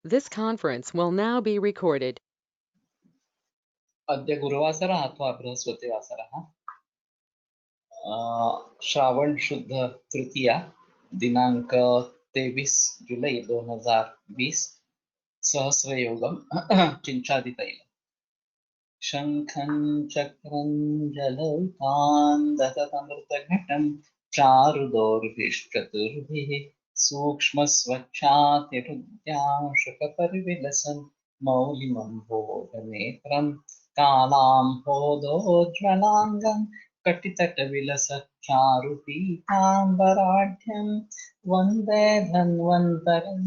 This conference will now be recorded. अद्य गुरुवासरः अथवा बृहस्पतिवासरः श्रावण शुद्ध तृतीया दिनांक 23 जुलै 2020 सहस्रयोगम चिंचादितैलम् शंखं चक्रं जलौकान्दततमृतघटं चारुदोर्भिश्चतुर्भिः सूक्ष्मस्वच्छातिरुद्याशुकपरिविलसन् मौलिमम्भोजनेत्रं कालाम्भोदोज्ज्वलाङ्गं कटितटविलसच्चारुपीताम्बराढ्यं वन्दे धन्वन्तरं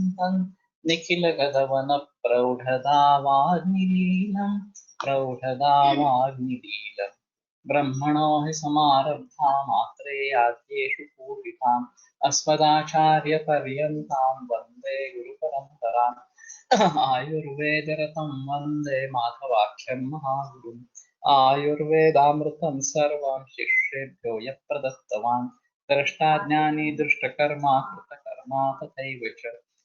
निखिलगगवनप्रौढदावाग्निलीलम् प्रौढदावाग्निलीलम् ब्रह्मणो हि समारब्धा मात्रेयाद्येषु पूर्विकाम् अस्मदाचार्यपर्यन्तां वन्दे गुरुपरम्पराम् आयुर्वेदरतं वन्दे माधवाख्यं महागुरुम् आयुर्वेदामृतं सर्वं शिष्येभ्यो यः प्रदत्तवान् द्रष्टाज्ञानी दृष्टकर्मा कृतकर्मा तथैव च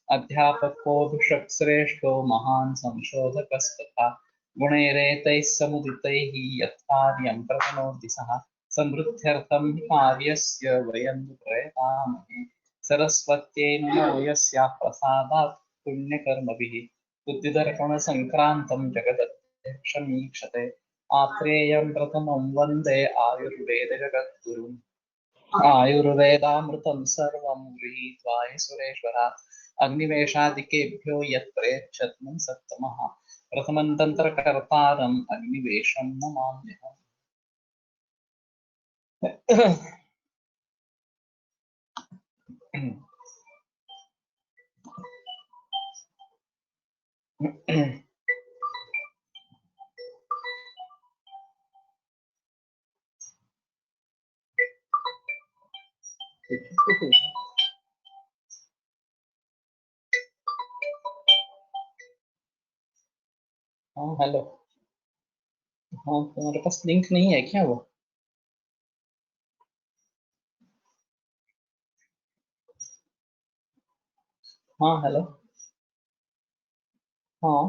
अध्यापको भिषक्श्रेष्ठो महान् संशोधकस्तथा गुणैरेतैः समुदितैः यत्कार्यं प्रतनोति सः समृद्ध्यर्थं हि कार्यस्य वयं प्रयतामहे सरस्वत्यै नमो यस्याः प्रसादात् पुण्यकर्मभिः बुद्धिदर्पणसङ्क्रान्तं जगदध्यक्षमीक्षते आत्रेयं प्रथमं वन्दे आयुर्वेदजगद्गुरुम् आयुर्वेदामृतं सर्वं गृहीत्वा हि सुरेश्वरात् अग्निवेशादिकेभ्यो यत्प्रेच्छत् सत्तमः प्रथमं तन्त्रकर्तारम् अग्निवेशं नमाम्यहम्। हाँ हेलो। हाँ तुम्हारे पास लिंक नहीं है क्या वो? हाँ हेलो। हाँ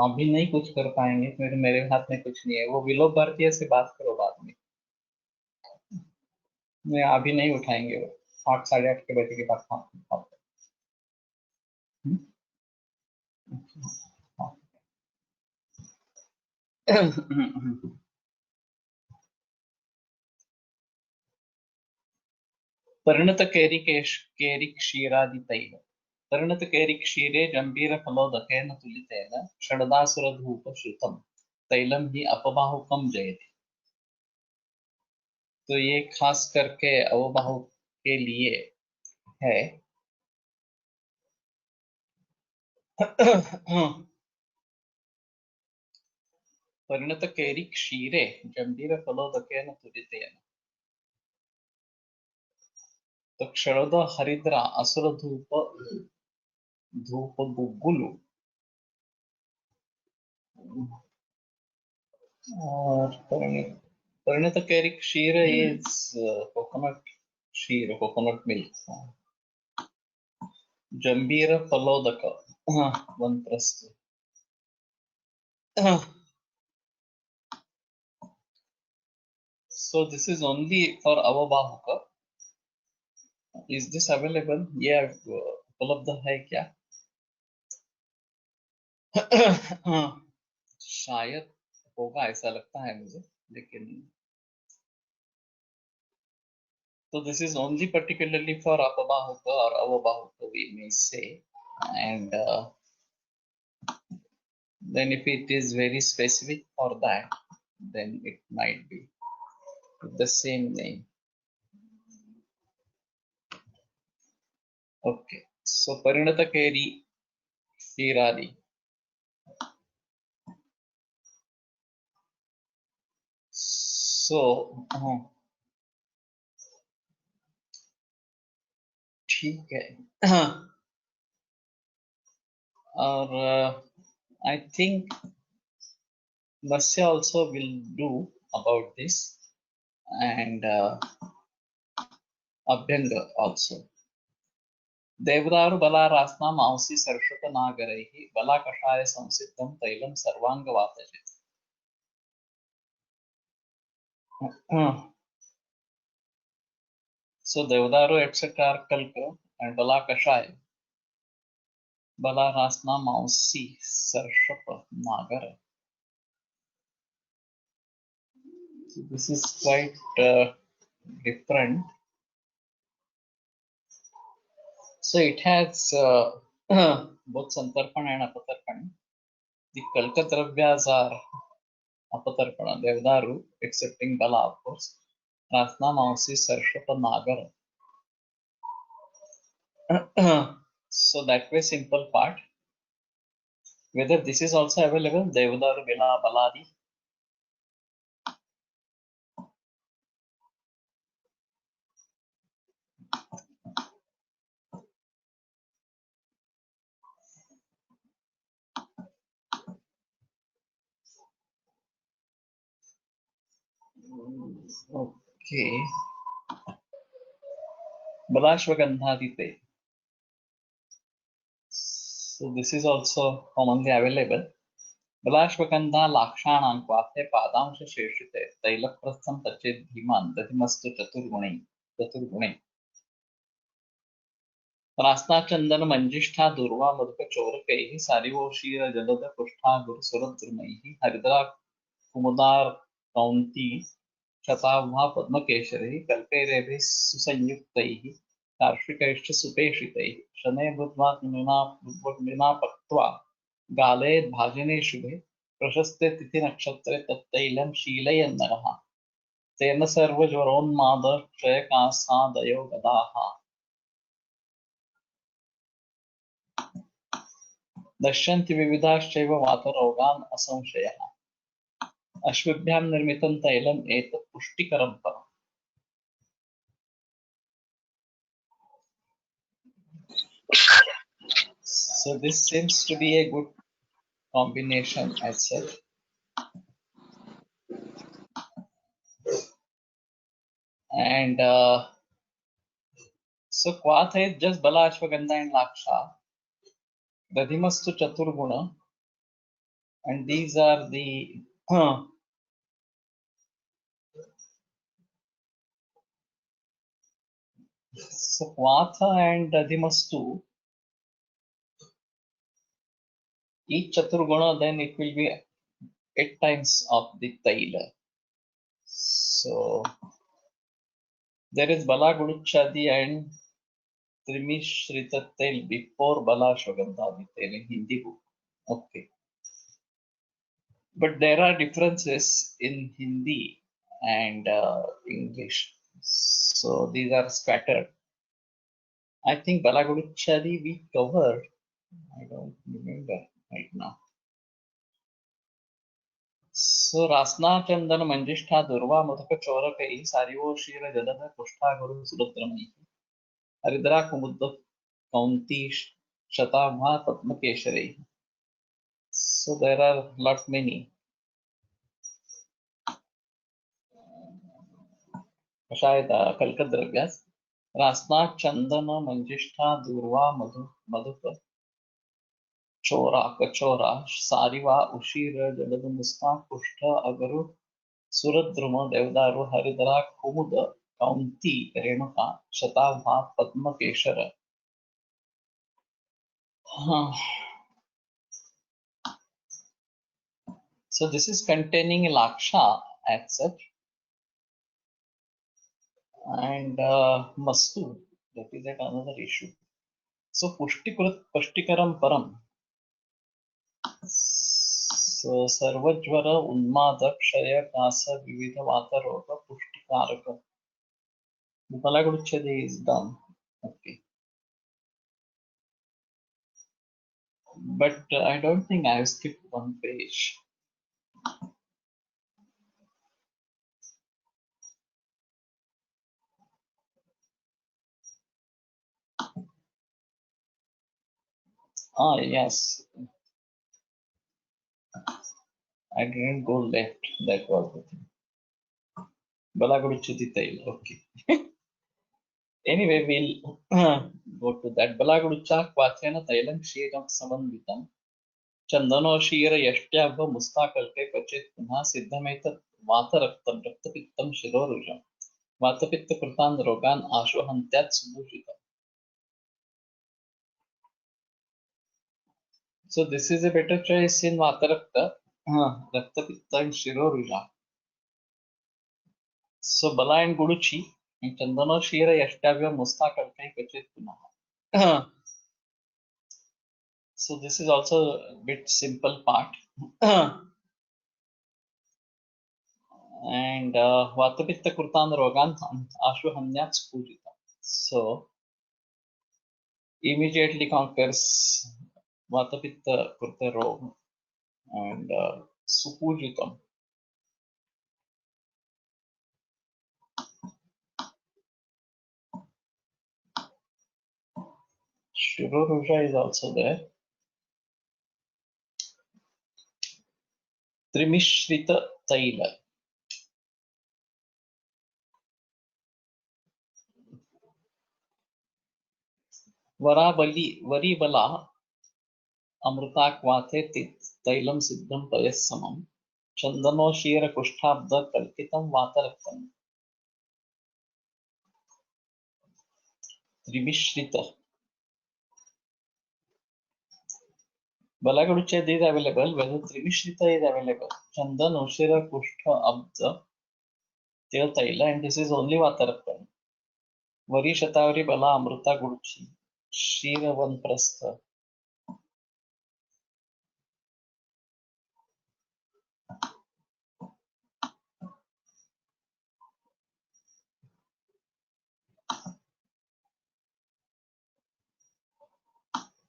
अभी नहीं कुछ कर पाएंगे क्योंकि मेरे हाथ में कुछ नहीं है। वो विलोक भारतीय से बात करो बाद में। मैं अभी नहीं उठाएंगे वो 8 साढ़े 8 के बजे के बाद। हाँ हाँ। परिणत केरी क्षीरादि तैल परिणत केरी क्षीरे जंबीर फलोदकेन तुलितेन षडदासुरधूप श्रुतम तैलम ही अपबाहुकम जयति। तो ये खास करके अवबाहु के लिए है। परिणत केरी क्षीरे जंबीर फलोदकेन तुलितेन तो क्षरद हरिद्रा असुर धूप गुग्गुलु और परिणत केरी क्षीर इज कोकोनट क्षीर कोकोनट मिल्क जंबीर फलोदक वनप्रस्थ so this is only for avabahuka. Is this available? Yeah, उपलब्ध है क्या? शायद होगा ऐसा लगता है मुझे, लेकिन so this is only particularly for apabahuka or avabahuka we may say, and then if it is very specific for that, then it might be the same name. Okay, so parinata keri shiradi. So ठीक है। और I think Vasya also will do about this, and Abhyanga also. Devdaru bala rasna mausi sarshata nagaraihi bala kashaya samsiddham tailam sarvanga vatajit. So Devdaru etc. are Kalka and bala kashaya. Bala rasna mausi sarshata nagara. So this is quite different. So it has both Santarpan and Apatarpan. The Kalka Dravyas are Apatarpana, Devdaru, excepting Bala, of course. Rasna Mausi Sarshapa Nagar. So that way simple part. Whether this is also available, Devdaru Bila Baladi. Okay. Balashwagandhadite. So this is also commonly available. Balashwagandha लाक्षाणां क्वाथे पादांश शेषिते तैलप्रस्थं तचेत् धीमान् दधिमस्तु चतुर्गुणे रास्ताचंदन manjistha दूर्वा मधुक चोरकैः सारिवोषीय जलद पुष्ठा गुरुसुरद्रुमैः हरिद्रा कुमुदार कौन्ती शताभा पद्मकेशरैः कल्पैरेभिः सुसंयुक्तैः कार्षिकैश्च सुपेषितैः शनैः बुद्ध्वा मृणा पक्त्वा गाले भाजने शुभे प्रशस्ते तिथि नक्षत्रे तत्तैलं शीलयन्नरः तेन सर्वज्वरोन्माद क्षयकासादयो गदाः दश्यन्ति विविधाश्चैव वातरोगान् असंशयः अश्वभ्यां निर्मितं तैलम् एतत् पुष्टिकरं परम्. So this seems to be a good combination as such. And so Kwatha is just Bala, Ashwagandha and Laksha. Dadhimastu Chaturguna. And these are the so Kwatha and Dadhimastu, each Chaturguna, then it will be 8 times of the Taila. So there is Bala Guduchadi and Trimishritattel before Bala Ashwagandha in Hindi book. Okay. But there are differences in Hindi and English. So these are scattered. I think Balagudichari we covered. I don't remember right now. So Rasna Chandan Manjishtha Durva Madhaka Chorakai Sarivo Shira Jadada Kushta Guru Sudratramai Haridra Kumudda Kaunti Shatabha Padmakeshari. So there are lot many. शायद कल्कद्रव्यास रास्ना चंदन मंजिष्ठा दूर्वा मधुप चोरा कचोरा सारिवा उशीर जलद मुस्ता कुष्ठ अगरु सुरद्रुम देवदारु हरिद्रा कुमुद कौंती Renuka शताभा पद्मकेशर. So this is containing laksha as such and mastu, that is at another issue. So puštikaram param. So सर्वज्वर उन्माद क्षय कास विविध वातरोग पुष्टिकारक. Balagudichadi is done. Okay. But I don't think I have skipped one page. Ah, yes. I didn't go left. That was the thing. Balaguduchadi Taila. Okay. Anyway, we'll go to that. Balaguducha Kwathena Tailam Shiram Samanvitam Chandano Shira Yashtyava Mustakalke Pachit Puna Siddhametat Vataraktam Raktapittam Shirorujam Vatapitta Kurtan Rogan Ashohantyat Subhujitam. So this is a better choice in Vatarakta, Raktapitta and Shiroruja. So Bala and Guduchi and Chandano Shira Yashtavya Mustakalke Pachit Puna. So this is also a bit simple part. And Vatapitta Kurtan Rogan Ashwahanyat Spujita. So immediately conquers Vatapitta Kurta Rog and Supujitam. Shiroruja is also there. Trimishrita Taila. Varibala Amrutak Vate Tailam Siddham Payassamam Chandano Shira Kushtabda Kalkitam Vataraktam. Trimishrita. Balaguduchad is available, whether Trimishrita is available. Chandan, Ushira, Kushta, Abda, Til Taila, and this is only Vatarakam. Vari Shatavari Bala Amruta Guduchi. Shira Vanprastha.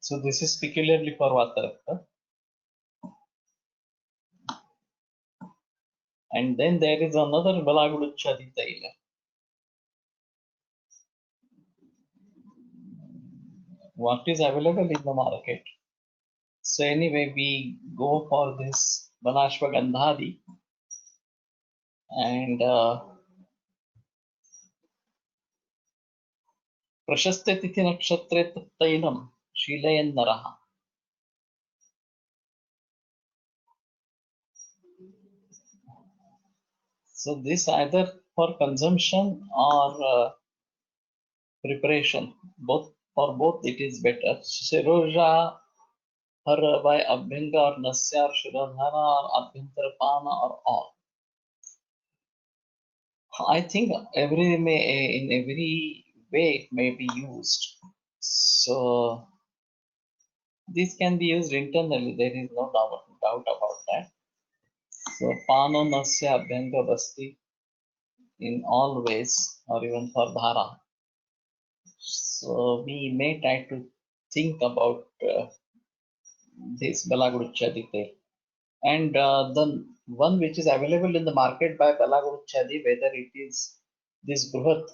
So this is peculiarly for Vatarakta. And then there is another Balaguduchadi Taila. What is available in the market? So anyway, we go for this Balashva Gandhadi and Prashasthya Tithi Nakshatre Tailam Shilayan Naraha. So this either for consumption or preparation, both for both it is better. Shiroja Har by Abhyanga or Nasya or Shirodhara or Abhyantarapana or all. I think in every way it may be used. So this can be used internally. There is no doubt about that. So Pano Nasya Abhyanga Basti in all ways, or even for Dhara. So we may try to think about this Balaguduchadi. And the one which is available in the market by Balaguduchadi, whether it is this Bruhat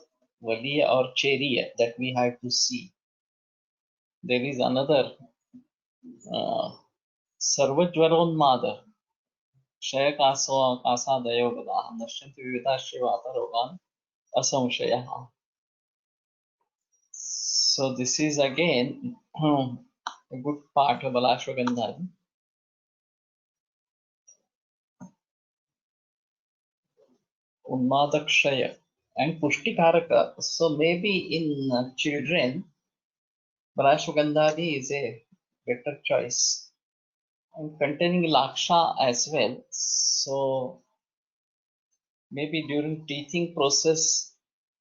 Valiya or Cheriya, that we have to see. There is another Sarvajvaronmada, Shaya Kasa Dayogada, Nashyanti Vivita Shivata Rogan, Asamshaya. So this is again a good part of Balashwagandhari. Unmadakshaya and Pushtikaraka. So maybe in children, Balashwagandhari is a better choice. And containing Laksha as well. So maybe during teaching process,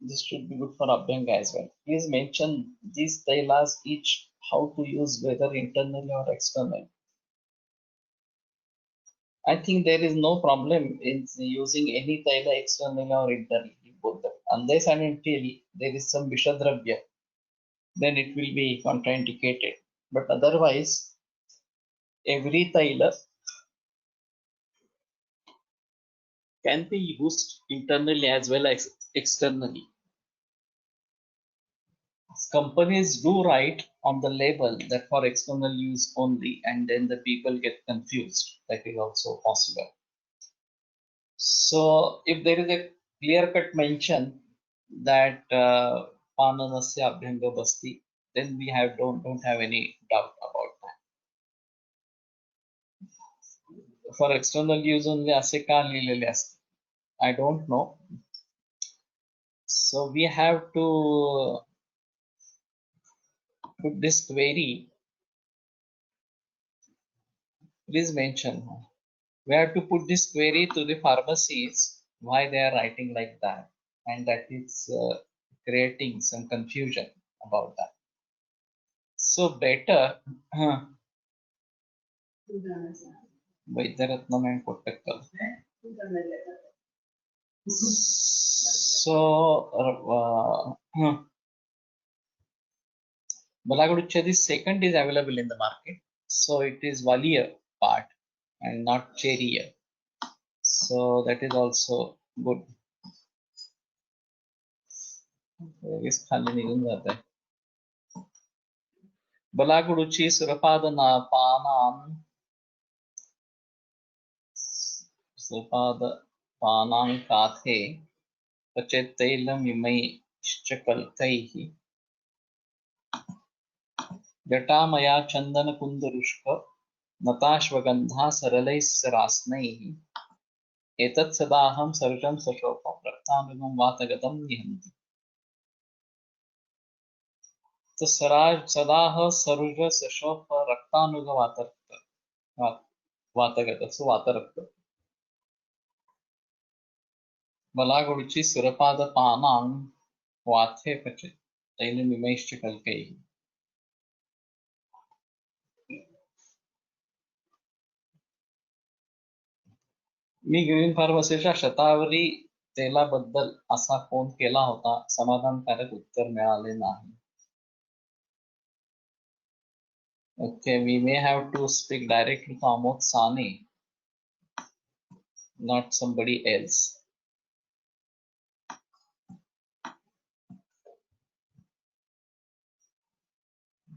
this should be good for Abhyanga as well. Please mention these tailas each how to use, whether internally or externally. I think there is no problem in using any taila externally or internally, both them. Unless and until there is some Vishadravya, then it will be contraindicated. But otherwise, every taila can be used internally as well as externally. Companies do write on the label that for external use only, and then the people get confused. That is also possible. So if there is a clear cut mention that pananasya abhyanga basti, then we don't have any doubt about that. For external use only असे का लिहिलेले असते, I don't know. So we have to put this query. Please mention. We have to put this query to the pharmacies why they are writing like that, and that is creating some confusion about that. So better Vaidyaratnam and Kottakkal. So Balaguduchedi second is available in the market, so it is Valier part and not Cherier. So that is also good. लगेच खाली निघून जात आहे. बलागुडुची सुरपादना पानान सुरपाद पानां काथे पचेत्तैलमिमैश्च कल्कैः जटामया चन्दनकुन्दरुष्क नताश्वगन्धा सरलैः सरास्नैः एतत् सदाहं सरुजं सशोभं रक्तानुगं वातगतं निहन्ति. तो सदाह सरुज सशोभ रक्तानुग वातगत सो वातरक्त बलागुडुची सुरपाद पानां वाथे पचे तैलमिमैश्च कल्कैः. मी ग्रीन फार्मसीच्या शतावरी तेलाबद्दल असा फोन केला होता, समाधानकारक उत्तर मिळाले नाही. Okay, we may have to speak directly to Amod Sane, not somebody else.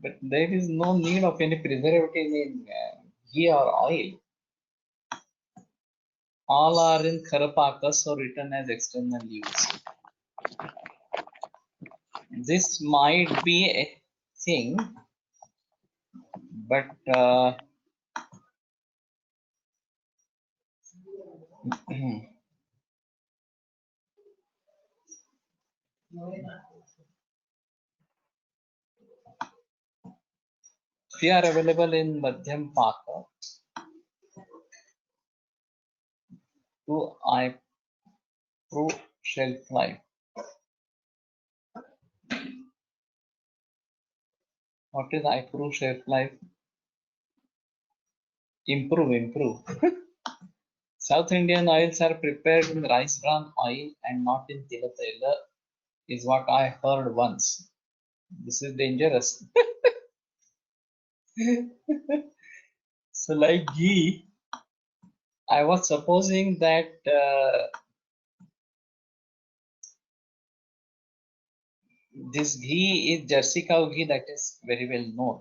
But there is no need of any preservative in ghee or oil. All are in Kharapakas or written as external use. This might be a thing, but they are available in Madhyam Paka. To improve shelf life. What is improve shelf life? Improve. South Indian oils are prepared in rice bran oil and not in tila tela, is what I heard once. This is dangerous. So like ghee, I was supposing that this ghee is Jersey cow ghee, that is very well known.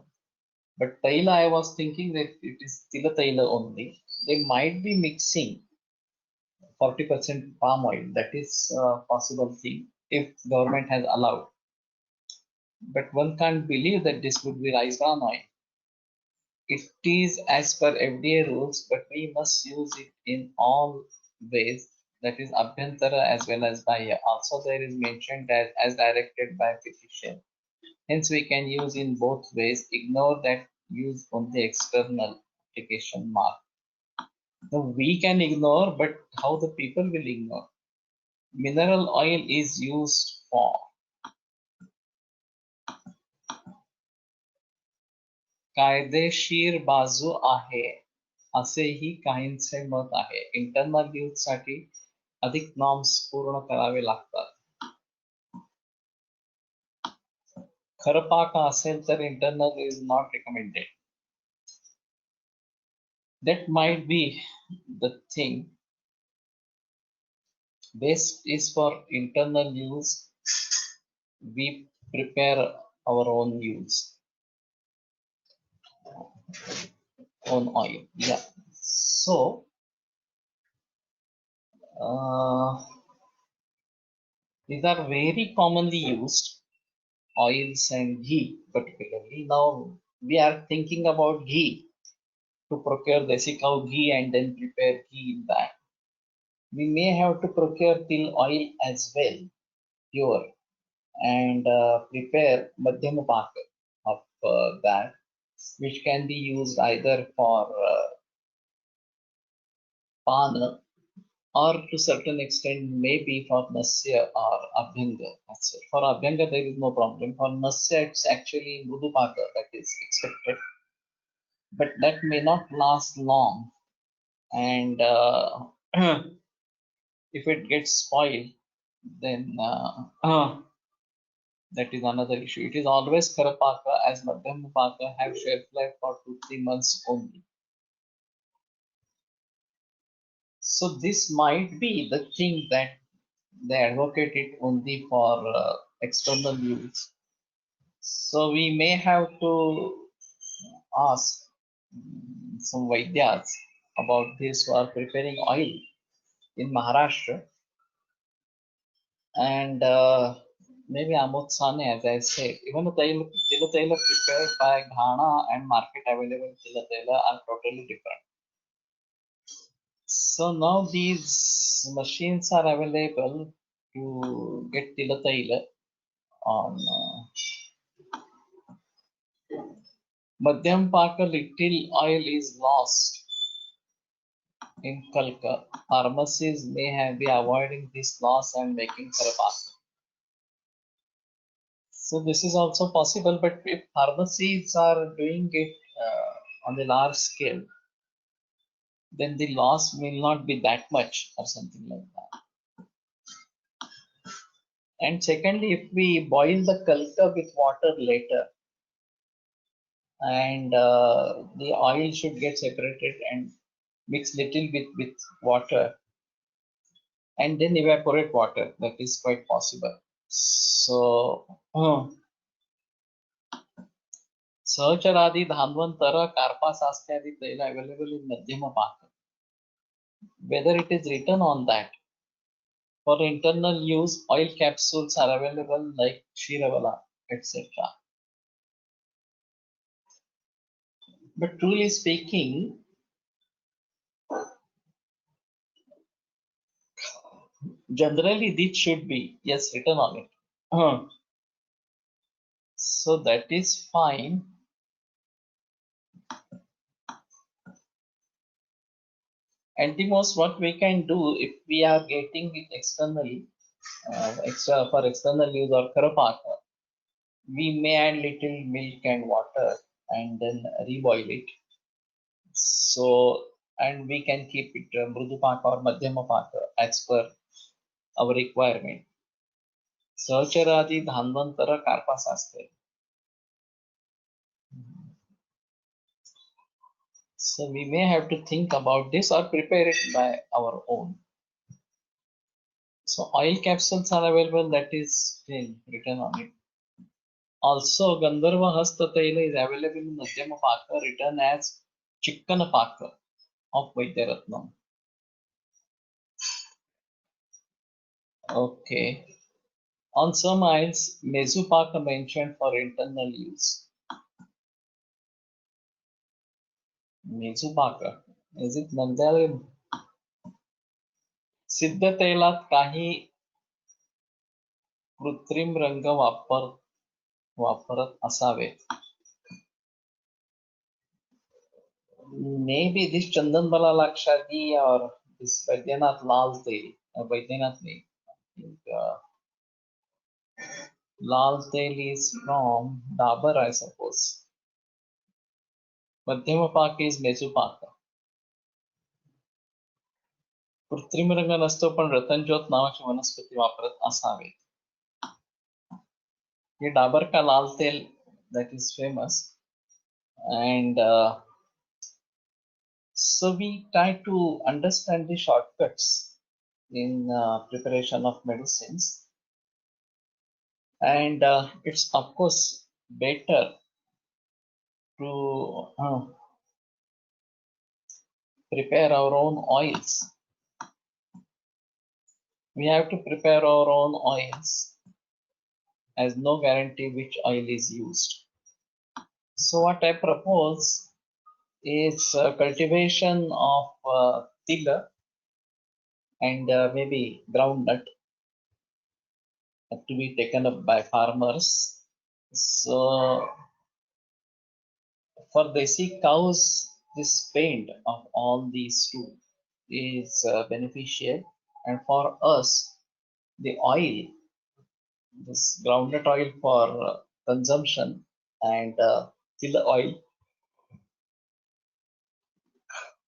But taila, I was thinking that it is tila taila only. They might be mixing 40% palm oil. That is a possible thing if government has allowed. But one can't believe that this would be rice bran oil. It is as per FDA rules, but we must use it in all ways. That is abhyantara as well as bahya. Also there is mentioned as directed by physician. Hence we can use in both ways. Ignore that use only external application mark. No, we can ignore, but how the people will ignore? Mineral oil is used for कायदेशीर बाजू आहे असेही काहींचे मत आहे. Internal use साठी अधिक norms पूर्ण करावे लागतात. खरपाका असेल तर internal is not recommended. That might be the thing. Best is for internal use. We prepare our own use. Own oil. Yeah. So These are very commonly used, oils and ghee particularly. Now we are thinking about ghee, to procure desi cow ghee and then prepare ghee in that. We may have to procure til oil as well, pure, and prepare madhyama pak of that, which can be used either for pana or to certain extent maybe for nasya or abhyanga. That's it. For abhyanga there is no problem. For nasya it's actually mrudupaka that is expected, but that may not last long, and if it gets spoiled, then that is another issue. It is always karapaka, as madhyama paka have shelf life for 2-3 months only. So this might be the thing that they advocate it only for external use. So we may have to ask some Vaidyas about this who are preparing oil in Maharashtra, and maybe Amod Sane, as I said, even the Tila Tela prepared by Ghana and market available Tila Tela are totally different. So now these machines are available to get Tila Tela on Madhyam Pak. A little oil is lost in Kalka. Pharmacies may have be avoiding this loss and making Karapak. So this is also possible, but if pharmacies are doing it on a large scale, then the loss will not be that much or something like that. And secondly, if we boil the kalka with water later, and the oil should get separated and mix little bit with water, and then evaporate water, that is quite possible. So Sahacharadi, Dhanvantara, Karpa Sastyadi Taila available in Madhyama Paka. Whether it is written on that, for internal use, oil capsules are available like Shiravala, etc. But truly speaking, generally this should be, yes, written on it. So that is fine. And the most what we can do if we are getting it externally, for external use or karapaka, we may add little milk and water and then reboil it. So, and we can keep it mrudu paka or madhyama paka as per our requirement. Sahacharadi, Dhanvantara, Karpa Sastre. So we may have to think about this or prepare it by our own. So oil capsules are available, that is written on it. Also, Gandharva Hasta Taila is available in Madhyama Paka, written as Chikkana Paka of Vaidyaratnam. Okay. On some oils, Mezu Paka mentioned for internal use. Mezu Paka. Is it Nandalim? सिद्ध तैलात काही कृत्रिम रंग वापरत असावेत. Maybe this Chandan Bala Lakshadi or this Vaidyanath Lal Tel, Vaidyanath nahi. I think Lal Tel is from Dabur, I suppose. Madhyama Pak is Mezu Paka. कृत्रिम रंग नसतो पण रतनज्योत नावाची वनस्पती वापरत असावे. हे डाबर का लाल तेल, that is famous, and so we try to understand the shortcuts in preparation of medicines, and it's of course better to prepare our own oils We have to prepare our own oils, as no guarantee which oil is used. So what I propose is cultivation of tila and maybe groundnut to be taken up by farmers. So for desi cows, this paint of all these two is beneficial, and for us, the oil, this groundnut oil for consumption and tila oil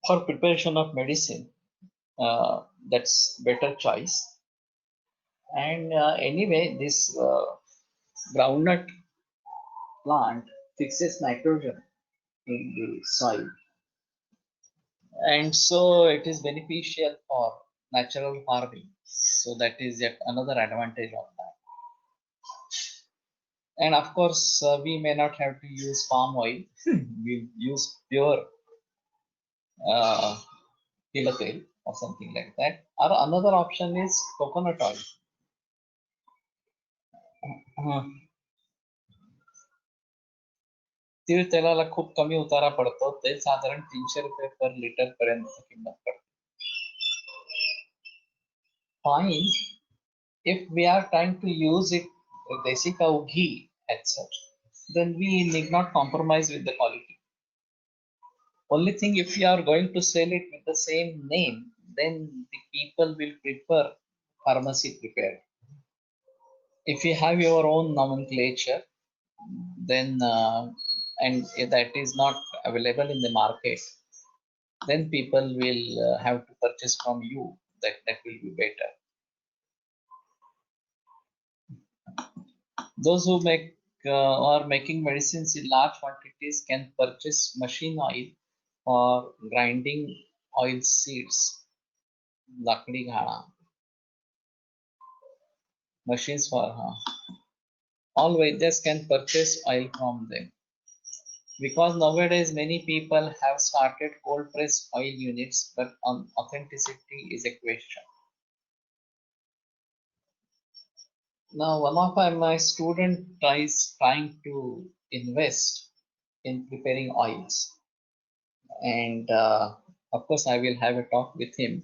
for preparation of medicine. That's better choice. And anyway, this groundnut plant fixes nitrogen in the soil, and so it is beneficial for natural farming. So that is yet another advantage of that. And of course, we may not have to use palm oil. We use pure uh, tila tel or something like that. Or another option is coconut oil. तीळ तेलाला खूप कमी उतारा पडतो. ते साधारण 300 रुपये per litre पर्यंत किंमत पडते. Fine, if we are trying to use it desi cow ghee as such, then we need not compromise with the quality. Only thing, if you are going to sell it with the same name, then the people will prefer pharmacy prepared. If you have your own nomenclature, then and that is not available in the market, then people will have to purchase from you. That will be better. Those who make or making medicines in large quantities can purchase machine oil for grinding oil seeds, lakdi ghana, machines for all Vaidyas can purchase oil from them. Because nowadays many people have started cold press oil units, but authenticity is a question. Now, one of my student is trying to invest in preparing oils, and of course I will have a talk with him.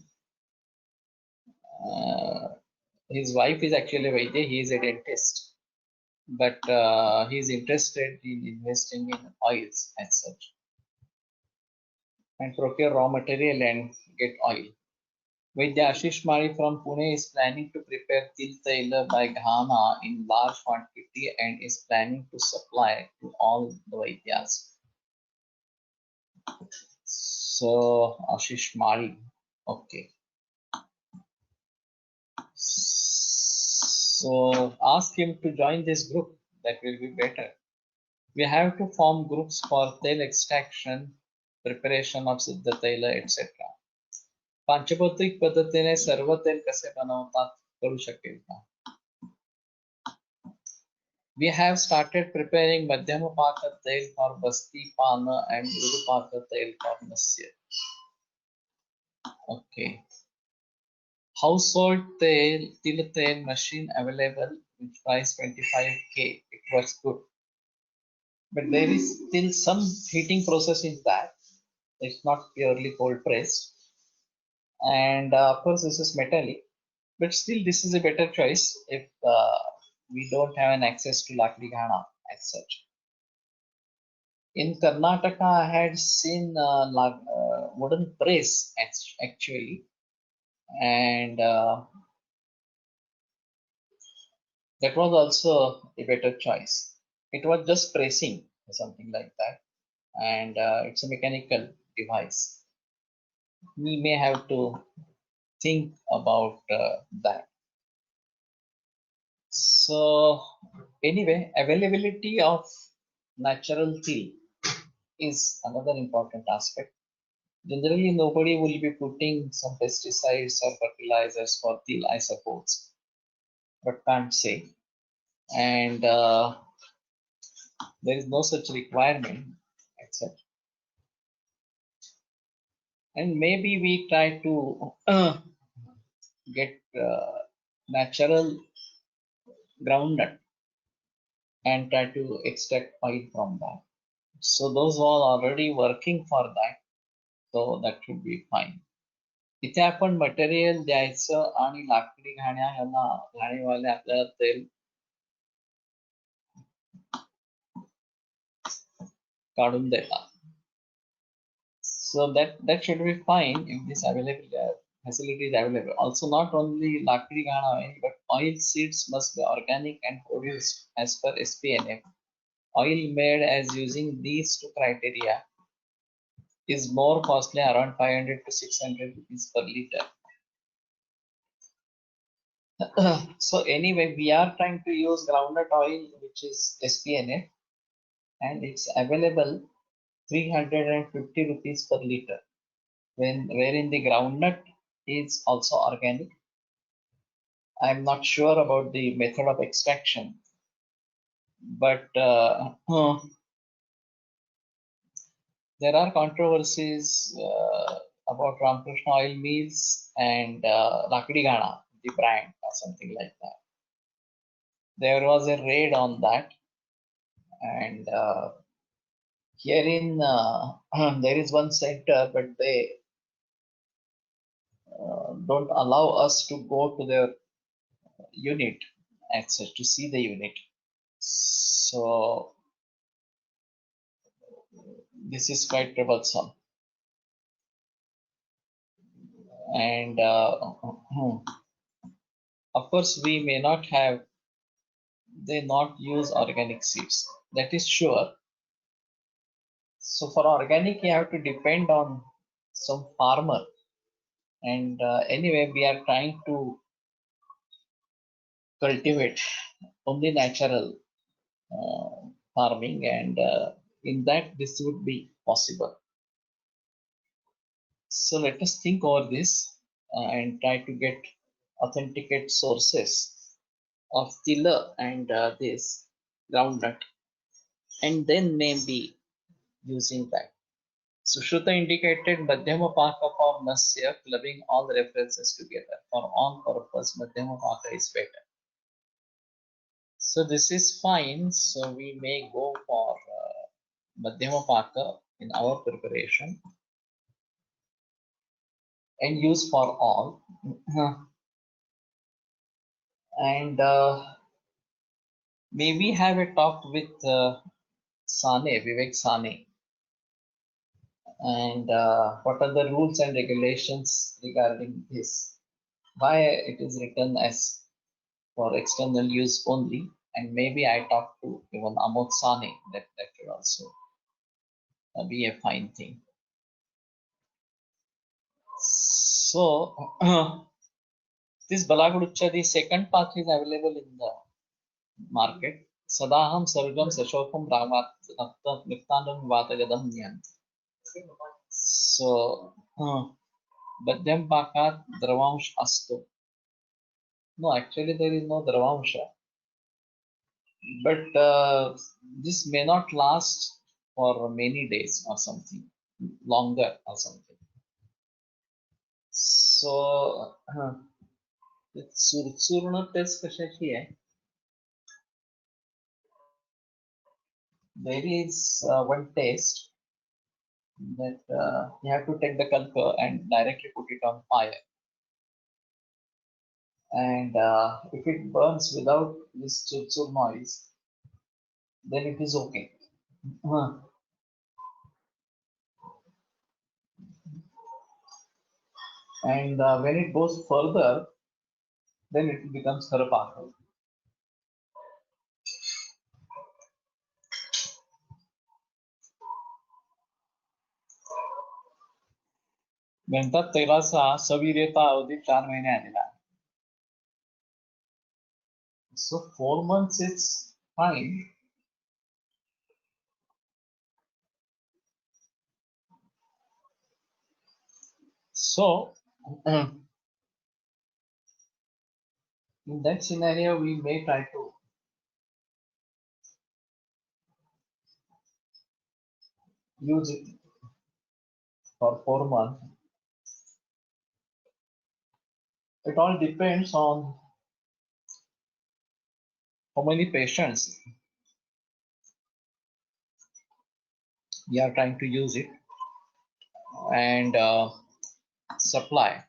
His wife is actually a Vaidya, he is a dentist, but he is interested in investing in oils as such and procure raw material and get oil. Vaidya Ashish Mari from Pune is planning to prepare til taila by Ghana in large quantity and is planning to supply to all the Vaidyas. So Ashish Mari, okay. So ask him to join this group. That will be better. We have to form groups for tail extraction, preparation of siddha taila, etc. पांचभौतिक पद्धतीने सर्व तेल कसे बनवतात करू शकेल का? We have started preparing madhyama paka tail for basti pana and mridu paka tail for nasya. Okay. Household til tail machine available with price 25k. It works good, but there is still some heating process in that. It's not purely cold pressed, and of course this is metallic, but still this is a better choice if we don't have an access to lakdi ghana as such. In Karnataka, I had seen wooden press actually, and that was also a better choice. It was just pressing or something like that, and it's a mechanical device. We may have to think about that. So anyway, availability of natural tea is another important aspect. Generally, nobody will be putting some pesticides or fertilizers for tea, I suppose, but can't say. And there is no such requirement, etc. And maybe we try to get natural groundnut and try to extract oil from that. So those were already working for that, so that should be fine. इथे आपण material द्यायचं आणि लाकडी घाण्या यांना घाणीवाले आपल्याला तेल काढून देतात. So that should be fine if this available facility is available. Also, not only lakdi ghana oil, but oil seeds must be organic and produced as per SPNF. Oil made as using these two criteria is more costly, around 500 to 600 rupees per liter. So anyway, we are trying to use groundnut oil, which is SPNF, and it's available 350 rupees per liter. Wherein the groundnut is also organic. I'm not sure about the method of extraction, but there are controversies about Ramakrishna Oil Mills and Lakdi Ghana, the brand, or something like that. There was a raid on that, and herein there is one center, but they don't allow us to go to their unit, access to see the unit. So this is quite troublesome. And of course, we may not have, they not use organic seeds. That is sure. So for organic, you have to depend on some farmer. And anyway, we are trying to cultivate only natural farming, and in that this would be possible. So let us think over this and try to get authenticate sources of tiller and this groundnut, and then maybe using that. Sushruta indicated Madhyamapaka for Nasya, clubbing all the references together. For on purpose, Madhyamapaka is better. So this is fine. So we may go for Madhyamapaka in our preparation and use for all. And maybe have a talk with Sane, Vivek Sane, and what are the rules and regulations regarding this? Why it is written as for external use only? And maybe I talk to even Amod Sane, that should also be a fine thing. So this Balaguducha, the second part is available in the market. Sadaham Sargam Sashokam Ramat Niftanam Vatagadam Nyan. So Badhyam Pakat Dravamsh Astu. No, actually there is no Dravamsha. But this may not last for many days or something, longer or something. So Surna test कशाची आहे? There is one test that you have to take the culper and directly put it on fire. And if it burns without this churchur noise, then it is okay. And when it goes further, then it becomes Harapaka. म्हणतात तेलाचा सवीर्यता अवधी 4 महिने आलेला. So 4 months is fine. So in that scenario, we may try to use it for 4 months. It all depends on how many patients we are trying to use it, and supply,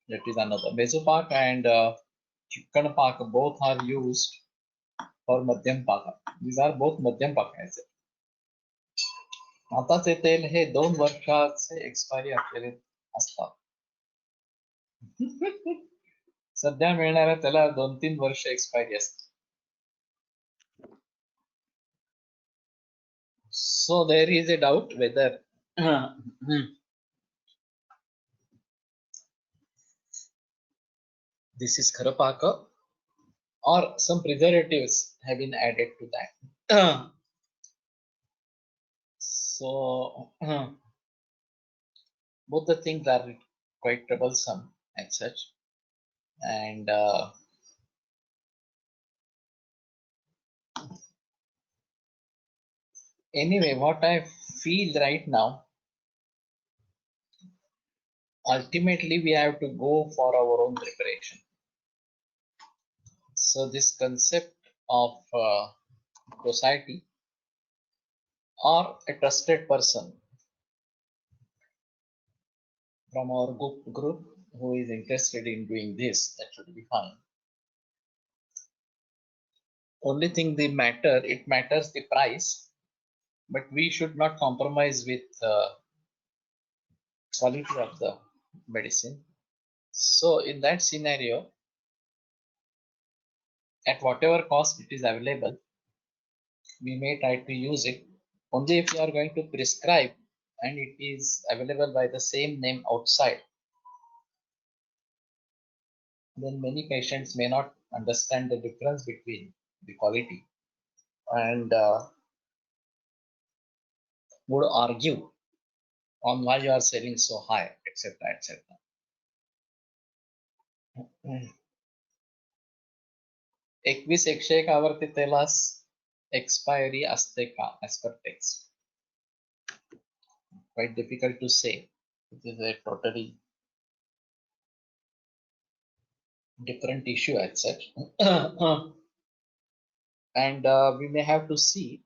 that is another. Mesopak and Chikan Pak both are used for Madhyam Paka. These are both Madhyam Paka. आताचे तेल हे 2 वर्षाचे expiry असलेले असतात. सध्या मिळणाऱ्या त्याला 2-3 वर्ष expiry असते. So there is a doubt whether this is Kharapaka or some preservatives have been added to that. So both the things are quite troublesome as such, and anyway, what I feel right now, ultimately we have to go for our own preparation. So this concept of society or a trusted person from our group who is interested in doing this, that should be fine. Only thing it matters the price, but we should not compromise with quality of the medicine. So in that scenario, at whatever cost it is available, we may try to use it. Only if you are going to prescribe and it is available by the same name outside, then many patients may not understand the difference between the quality and would argue on why you are selling so high, etc., etc. 21,101 वरती त्याला expiry असते का as per text? Quite difficult to say. It is a totally different issue as such. And we may have to see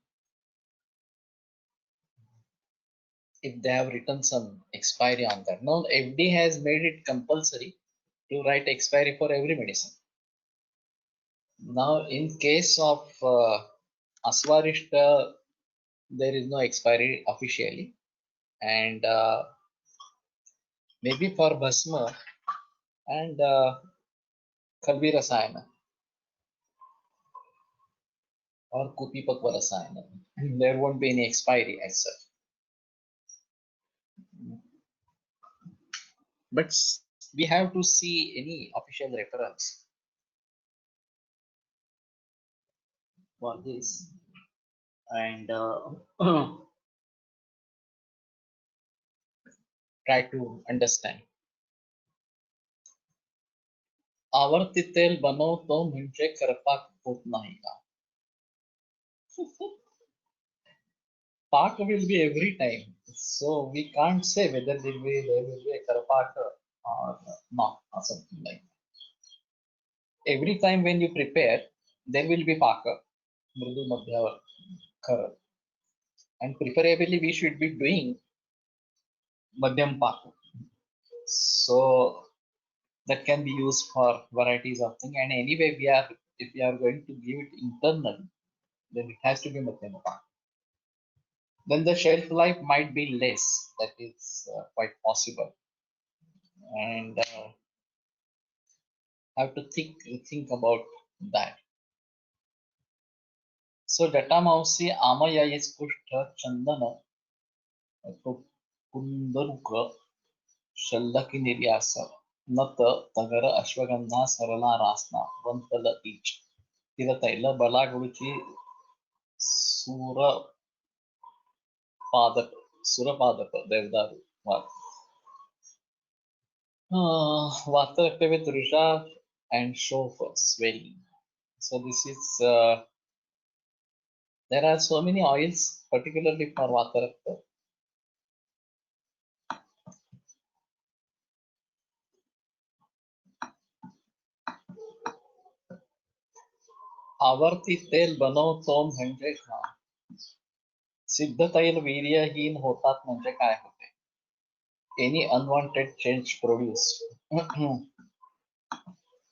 if they have written some expiry on that. Now FDA has made it compulsory to write expiry for every medicine. Now in case of Aswarishta, there is no expiry officially, and maybe for Bhasma and Khalvi Rasayana or Kupipakva Rasayana, there won't be any expiry as such. But we have to see any official reference for this, and try to understand. आवर्ती तेल बनवतो म्हणजे करपाक होत नाही का? Pak will be every time, so we can't say whether there will be a Karapak or not, or something like that. Every time when you prepare, there will be Paka, Mridu Madhya Khara, and preferably we should be doing Madhyam Paka. So that can be used for varieties of things, and anyway if we are going to give it internally, then it has to be Madhyam Paka. Then the shelf life might be less. That is quite possible, and have to think about that. So Datamausi Amaya is Kushta Chandana Kundaruka Shallaki Niryasa Nata Tagara Ashwagandha Sarala Rasna Vantala each. Tirataila Balaguchi Surapadaka Devdaru. Water with Risha and Shofa swelling. So this is there are so many oils, particularly for Vatarakta. आवर्ती तेल बनवतो म्हणजे काय? सिद्ध तैल वीर्यहीन होतात म्हणजे काय होते? Any unwanted change produced.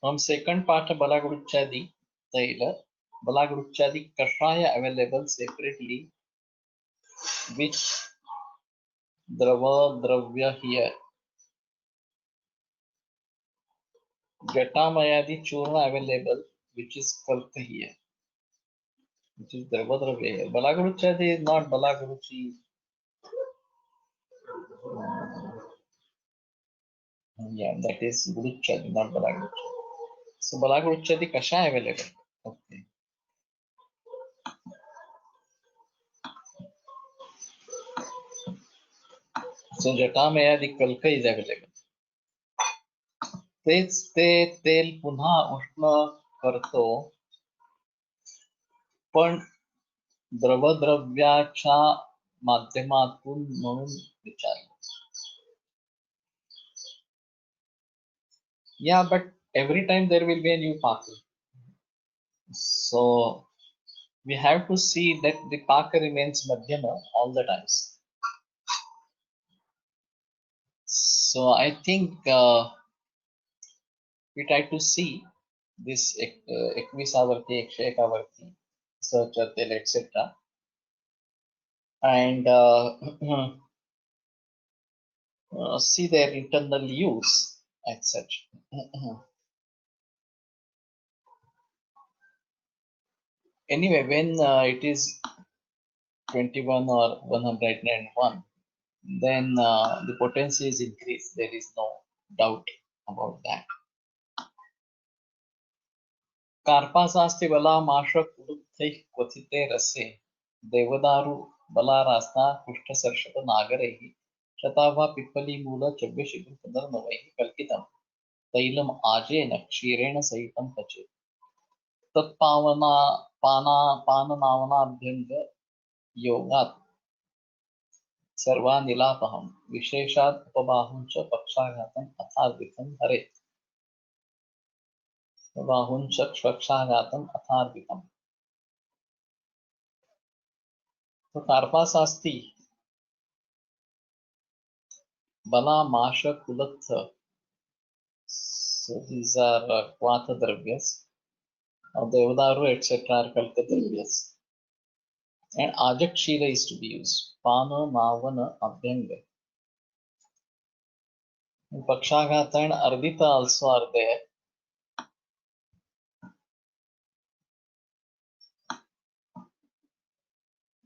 From second part बलागुच्चादि तैल बलागुच्चादि कषाय अवेलेबल सेपरेटली which द्रव्य here जटामयादि चूर्ण available which is kalka here which is द्रव्य here. Balaguruchadi is not Balaguruchi. Yeah, that is Guruchadi, not Balaguruchi. So Balaguruchadi kasha available. Okay. So जटामयादि kalka is available. तेच ते तेल पुन्हा उष्ण करतो पण द्रवद्रव्याच्या माध्यमातून म्हणून विचारलं. Yeah, but every time there will be a new Paka. So we have to see that the Paka remains Madhyama all the times. So I think we try to see this 21 101 Sachatel, etc. And see their internal use as such. Anyway, when it is 21 or 101, then the potency is increased. There is no doubt about that. कार्पासास्ति बला माशक उडुत्थै क्वथिते रसे देवदारु बला रास्ता कुष्ठ सर्षप नागरैः शताभा पिप्पली मूल चव्य शिखर पुनर्नवैः कल्पितम् तैलम आजेन क्षीरेण सहितं पचेत् तत्पावना पाननावनाभ्यंग योगात् सर्वानिलापहं विशेषात् उपबाहुं च पक्षाघातम् अथार्वितं हरेत् बाहुं च पक्षाघातम् अथार्वितम्. So कार्पासास्ति बला माश कुलत्थ. So these are Kvata dravyas. Devadaru etc. are Kalka dravyas. And Ajak Shila is to be used. Pana, Navana, Abhyanga. Pakshaghata and Ardita also are there.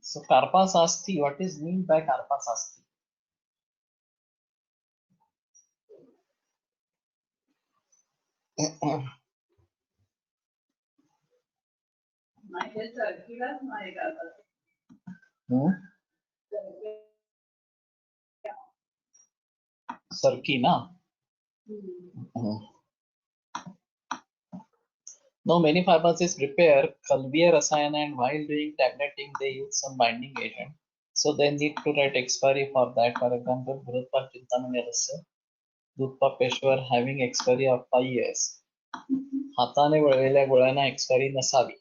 So Karpasasti, what is meant by Karpasasti? Sarki, na? Now many pharmacists prepare Khalviya Rasayana and while doing tabletting they use some binding agent. So they need to write expiry for that. For example, Bhurutpa Chintamani Rasya, Dudpa Peshwar having expiry of 5 years. हाताने वळलेल्या गोळ्यांना expiry नसावी.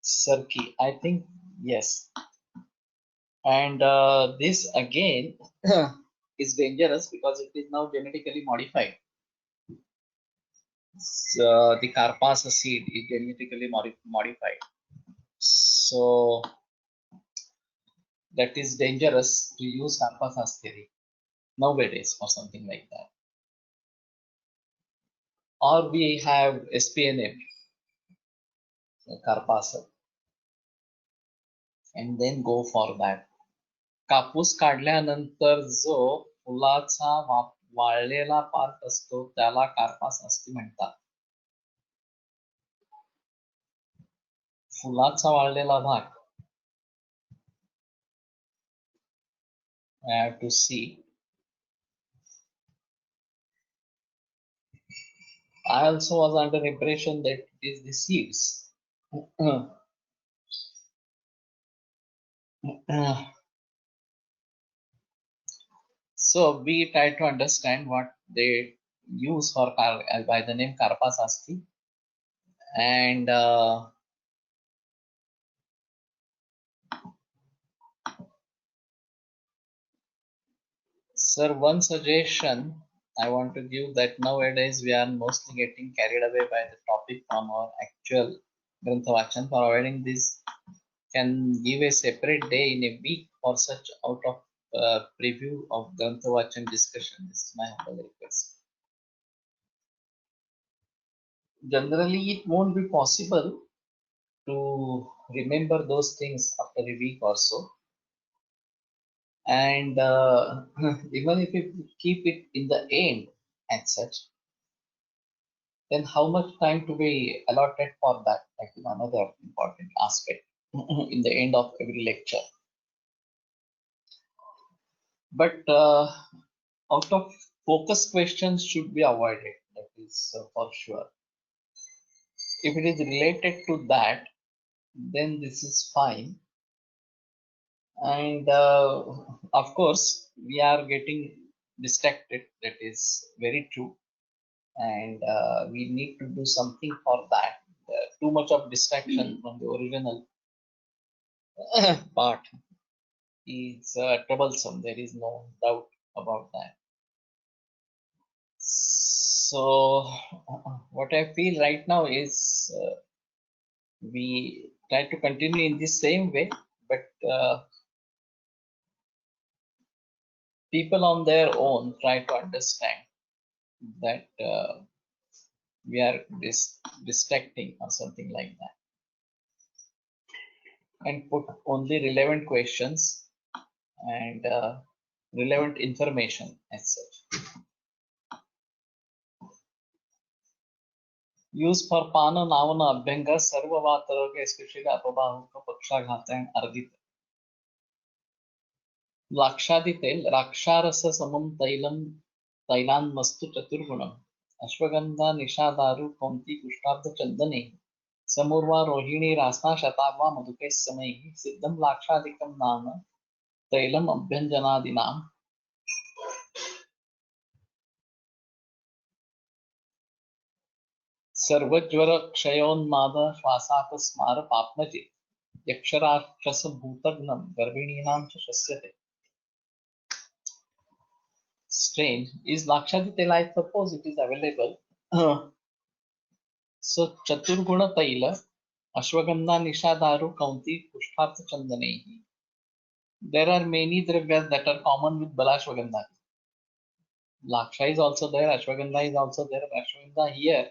Sarki, I think yes. And this again is dangerous because it is now genetically modified. The Karpasa seed is genetically modified. So that is dangerous to use Karpasastiri nowadays or something like that. Or we have SPNA, Karpasa, and then go for that. कापूस काढल्यानंतर जो फुलाचा वाळलेला part असतो त्याला कार्पासास्ती म्हणतात. फुलाचा वाळलेला भाग. I have to see. I also was under the impression that it is the seeds. So we try to understand what they use for by the name Karpasasti. And sir, one suggestion I want to give, that nowadays we are mostly getting carried away by the topic from our actual Granthavachan. For avoiding this, can give a separate day in a week for such out of preview of Granthavachan discussion. This is my humble request. Generally, it won't be possible to remember those things after a week or so. And even if you keep it in the end and such, then how much time to be allotted for that? That is another important aspect in the end of every lecture. But out of focus questions should be avoided. That is for sure. If it is related to that, then this is fine. And of course, we are getting distracted. That is very true. And we need to do something for that. Too much of distraction from the original part is troublesome. There is no doubt about that. So, what I feel right now is we try to continue in the same way, but people on their own try to understand that we are distracting or something like that, and put only relevant questions and relevant information as such. Use for pana navana abhyanga sarvavataraka especially apabahuka pakshaghata and ardita. लाक्षादितेल राक्षारस समम तैलम तैलान्मस्तु चतुर्गुणम अश्वगंधा निषादारु कौंती कुष्ठाब्द चंदने समूर्वा रोहिणी रास्ता शताब्वा मधुके समय सिद्धम लाक्षादिकम नाम तैलम अभ्यंजनादिनाम सर्वज्वर क्षयोन्माद श्वासापस्मार पाप्मजित यक्षराक्षस भूतग्नम गर्भिणीनां च शस्यते. Strange. Is Lakshaditela? I suppose it is available. So Chaturguna Taila, Ashwagandha Nishadaru Kaunti Pushpartha Chandanehi. There are many dravyas that are common with Balashwagandha. Laksha is also there, Ashwagandha is also there. Ashwagandha here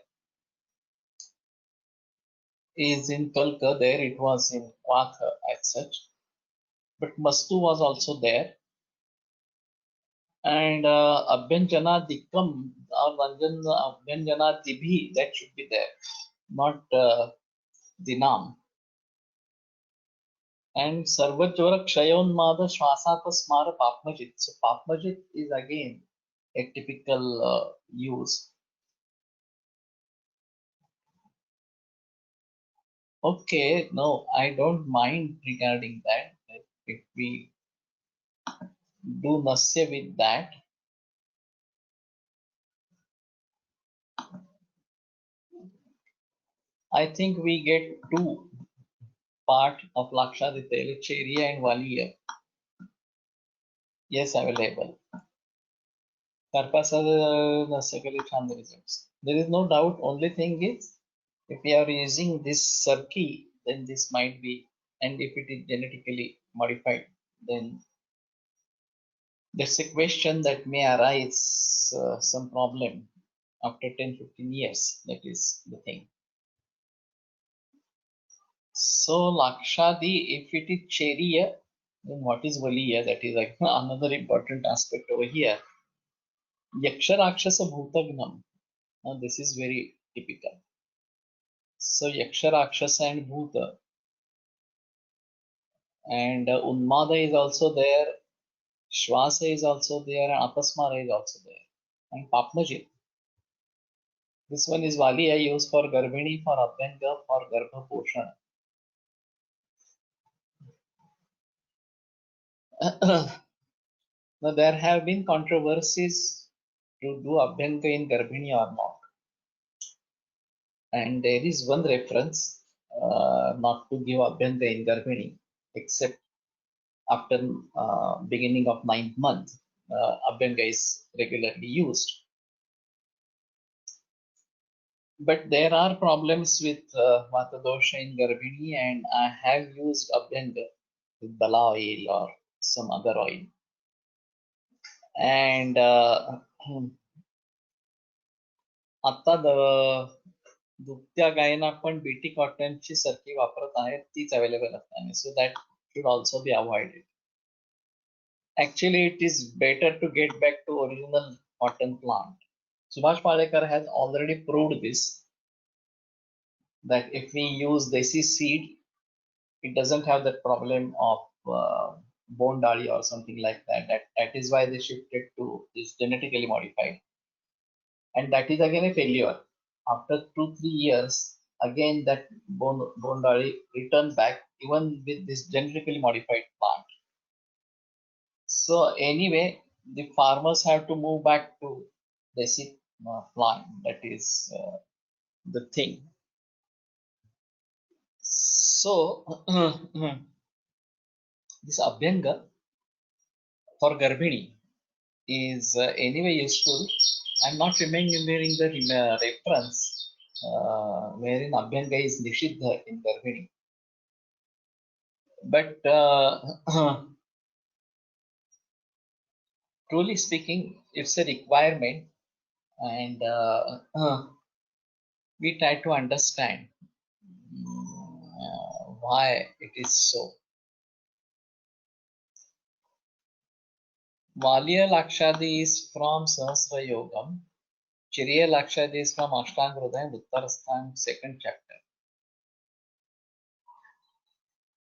is in Kalka, there it was in Kwatha as such. But Mastu was also there. And Abhyanjana Dikam or Abhyanjana Dibhi, that should be there, not Dinam. And Sarvajvara Kshayonmada Shwasapasmara Papmajit. So Papmajit is again a typical use. Okay, no, I don't mind regarding that. If we do Nasya with that, I think we get two part of Lakshaditya, Cheriya and Valiya. Yes, available. Karpasa Nasya found the results. There is no doubt. Only thing is, if we are using this Sarki, then this might be, and if it is genetically modified, then there's a question that may arise some problem after 10-15 years. That is the thing. So Lakshadi, if it is Cheriya, then what is Valiya? That is like another important aspect over here. Yaksha Rakshasa Bhutagnam. Now this is very typical. So Yaksha Rakshasa and Bhuta. And Unmada is also there. Shvasa is also there, and Apasmara is also there, and Papmajit. This one is Valiya used for Garbhini, for Abhyanga, for Garbha Poshan. Now there have been controversies to do Abhyanga in Garbhini or not. And there is one reference, not to give Abhyanga in Garbhini, except after beginning of 9th month, Abhyanga is regularly used. But there are problems with Vata dosha in Garbhini, and I have used Abhyanga with Bala oil or some other oil. And आता दुभत्या गायींना पण BT कॉटनची सरकी वापरत आहेत, तीच available असताना, so that should also be avoided. Actually, it is better to get back to original cotton plant. Subhash Palekar has already proved this, that if we use desi seed, it doesn't have that problem of bone dali or something like that. That is why they shifted to this genetically modified. And that is again a failure. After 2-3 years, again that bone dali returned back, even with this genetically modified plant. So anyway, the farmers have to move back to desi plant. That is the thing. So this Abhyanga for Garbhini is anyway useful. I'm not remembering the reference wherein Abhyanga is Nishiddha in Garbhini. But truly speaking, it's a requirement, and we try to understand why it is so. Valya Lakshadi is from Sahasra Yogam. Chiriya Lakshadi is from Ashtanga Hridayam, Uttarasthan, 2nd chapter.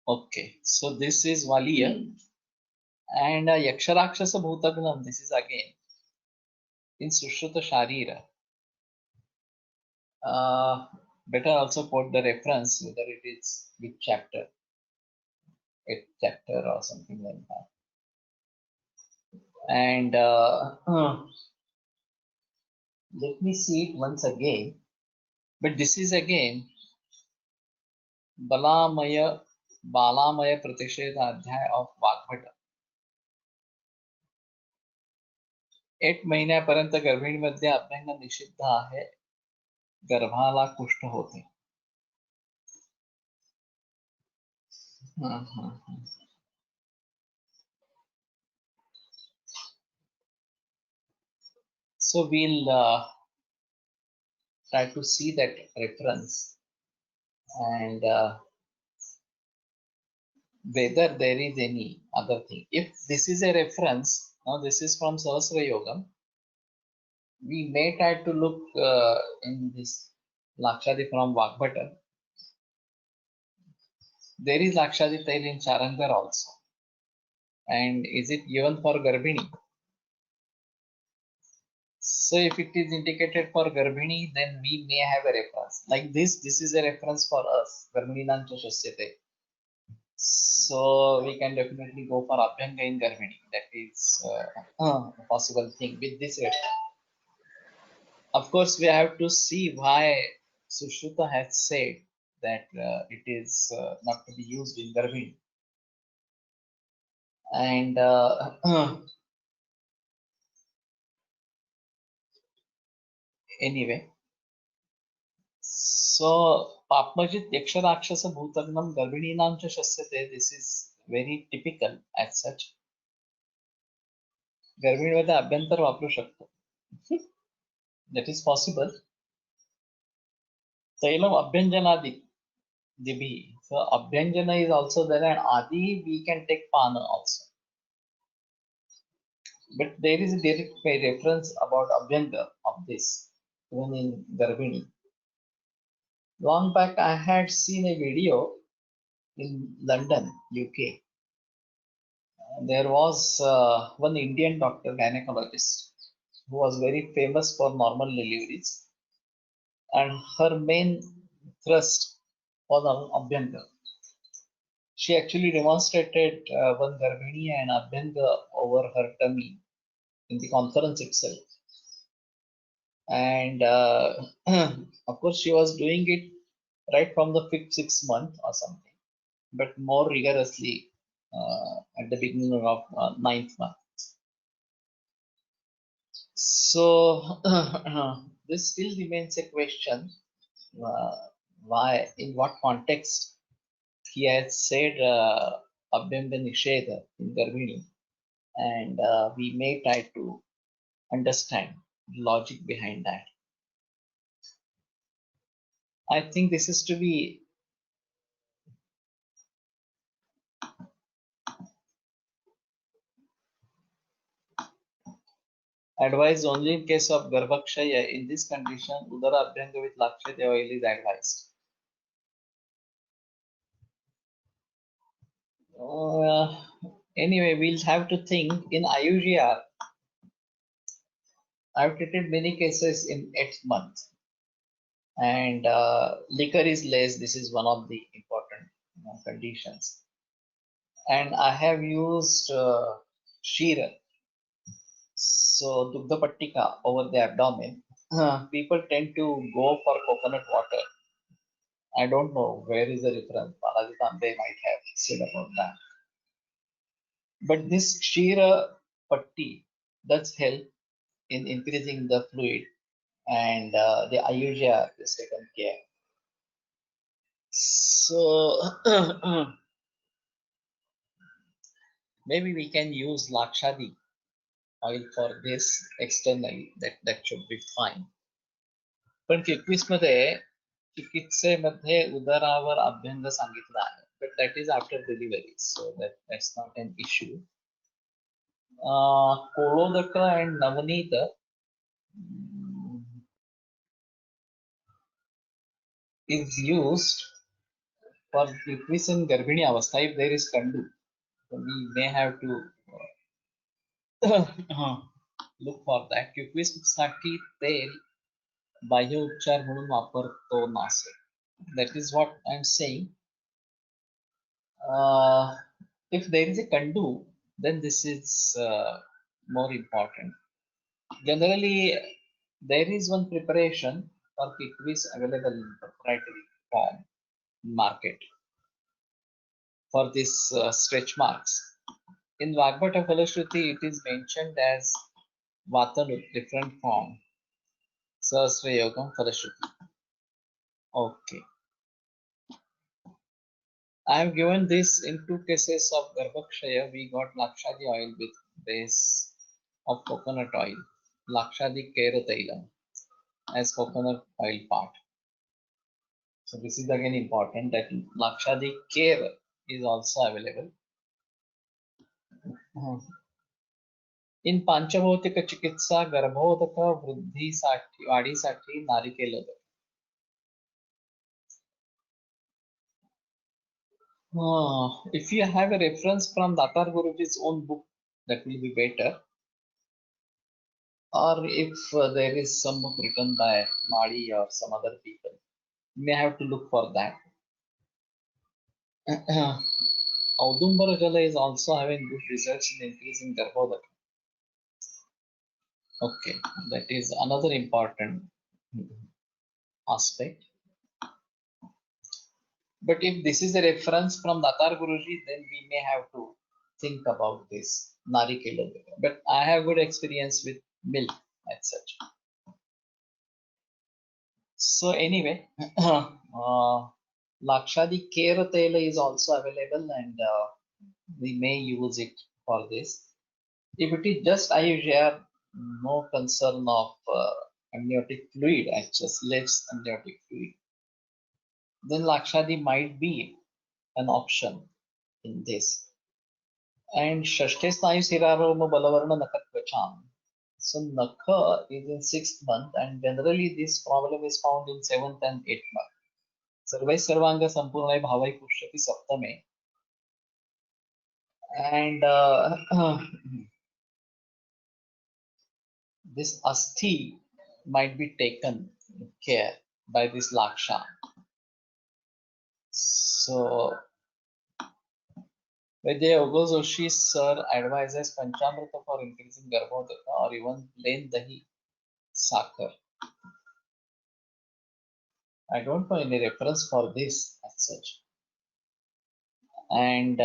Okay, so this is Valiya. And Yaksharakshasa Bhutagnam, this is again in Sushruta Sharira. Better also quote the reference, whether it is which chapter, 8th chapter or something like that. And let me see it once again. But this is again Balamaya Pratishedha Adhyay of Vagbhata. 8 महिन्यापर्यंत गर्भिणीमध्ये अभ्यंग निषिद्ध आहे, गर्भाला कुष्ठ होते. So we'll try to see that reference and whether there is any other thing. If this is a reference, now this is from Sahasra Yogam, we may try to look in this Lakshadi from Vagbhata. There is Lakshadi Tail in Charangar also. And is it given for Garbhini? So if it is indicated for Garbhini, then we may have a reference. Like this is a reference for us, Garbhini Nancha Shasyate. So we can definitely go for Abhyanga in Garbhini. That is a possible thing with this reference. Of course, we have to see why Sushruta has said that it is not to be used in Garbhini. And anyway, so Papmajit Yaksharakshasa Bhutagnam Garbhininaam cha Shasyate, this is very typical as such. गर्भिणीमध्ये अभ्यंतर वापरू शकतो. That is possible. Tailam Abhyanjanadi Dibhi. So Abhyanjana is also there, and Adi we can take Pana also. But there is a direct reference about Abhyanga of this, even in Garbhini. Long back, I had seen a video in London, UK. There was one Indian doctor, gynecologist, who was very famous for normal deliveries, and her main thrust was on Abhyanga. She actually demonstrated one Garbhini and Abhyanga over her tummy in the conference itself. And of course, she was doing it right from the fifth, sixth month or something, but more rigorously at the beginning of ninth month. So this still remains a question: uh, why, in what context he has said Abhyanga Nisheda in Garbhini, and we may try to understand the logic behind that. I think this is to be advised only in case of Garbhakshaya. In this condition, Udara Abhyanga with Lakshya oil is advised. Uh, anyway, we'll have to think. In IUGR, I've treated many cases in 8th month, and liquor is less. This is one of the important conditions. And I have used Shira, so Dugdha Pattika over the abdomen. People tend to go for coconut water. I don't know where is the reference. Balaji Tambe might have said about that. But this Shira Patti does help in increasing the fluid, and the IUGR is taken care. So maybe we can use Lakshadi oil for this externally. That should be fine. पण 21 मध्ये चिकित्सेमध्ये उदरावर अभ्यंग सांगितला आहे, but that is after delivery, so that's not an issue. Kolodaka and Navneeta is used for decrease in Garbhini Avastha. If there is Kandu, we may have to look for that. साठी तेल बाह्य उपचार म्हणून वापरतो नासे. That is what I'm saying. If there is a Kandu, then this is more important. Generally, there is one preparation for Kikvis available in proprietary form market for this stretch marks. In Vagbhata Phalashruti, it is mentioned as Vatanu, different form. Sahasra Yogam Phalashruti. Okay. I have given this in 2 cases of Garbhakshaya. We got Lakshadi oil with base of coconut oil, Lakshadi Kera Tailam as coconut oil part. So this is again important that Lakshadi Kera is also available. In Panchabhautika Chikitsa, Garbhodaka वाढीसाठी नारिकेल. If you have a reference from Datar Guruji's own book, that will be better. Or if there is some book written by Madi or some other people, you may have to look for that. Audumbara Jala is also having good results in increasing Garbhodaka. Okay, that is another important aspect. But if this is a reference from Datar Guruji, then we may have to think about this Narikela. But I have good experience with milk as such. So anyway, Lakshadi Kera Tela is also available, and we may use it for this. If it is just IUGR, no concern of amniotic fluid, just less amniotic fluid, then Lakshadi might be an option in this. And Shashte Snayu Siraroma Balavarna Nakatvacham. So Nakha is in 6th month, and generally this problem is found in 7th and 8th month. Sarvai Sarvanga Sampurnai Bhavai Pushyati Saptame. And this Asthi might be taken care by this Laksha. So Vedya Yoga Joshi sir advises Panchamrita for increasing Garbhodaka or even plain Dahi Sakar. I don't know any reference for this as such. And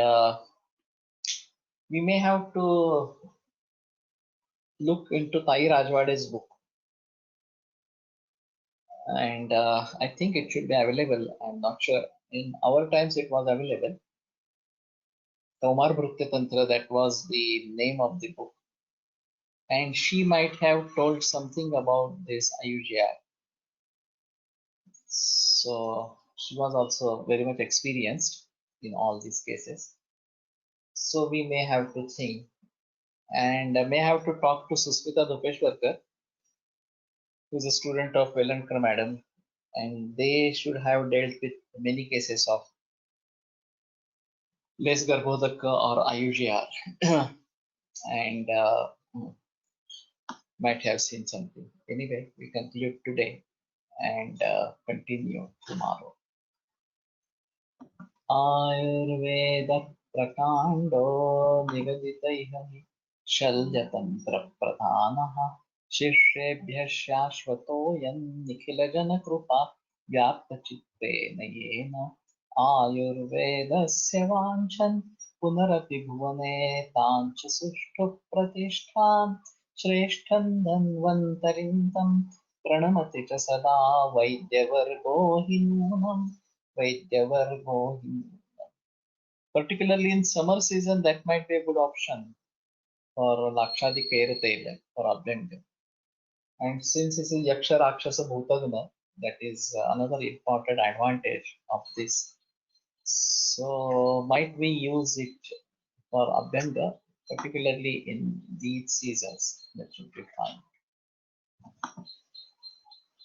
we may have to look into Tai Rajwade's book. And I think it should be available. I'm not sure. In our times, it was available. Kaumar Bhrutya Tantra, that was the name of the book. And she might have told something about this IUGR. So she was also very much experienced in all these cases. So we may have to think, and may have to talk to Susmita Dupeshwarkar, who is a student of Velankar Madam, and they should have dealt with many cases of Les Garbhodaka or IUGR and might have seen something. Anyway, we conclude today and continue tomorrow. Ayurveda प्रकाण्डो निगदितैः शल्यतन्त्रप्रधानः शिष्येभ्यः शाश्वतोऽयं निखिलजनकृपा व्याप्तचित्तेन येन आयुर्वेदस्य वाञ्छन् पुनरपि भुवने ताञ्च सुष्ठुः प्रतिष्ठां श्रेष्ठं धन्वन्तरिं तं प्रणमति च सदा वैद्यवर्गो हि नूनम् Vaidyavargo. Particularly in summer season, that might be a good option for Lakshadi Kairataila for Abhyanga. And since this is Yaksha Rakshasa Bhutagna, that is another important advantage of this. So might we use it for Abhyanga, particularly in these seasons? That should be fine.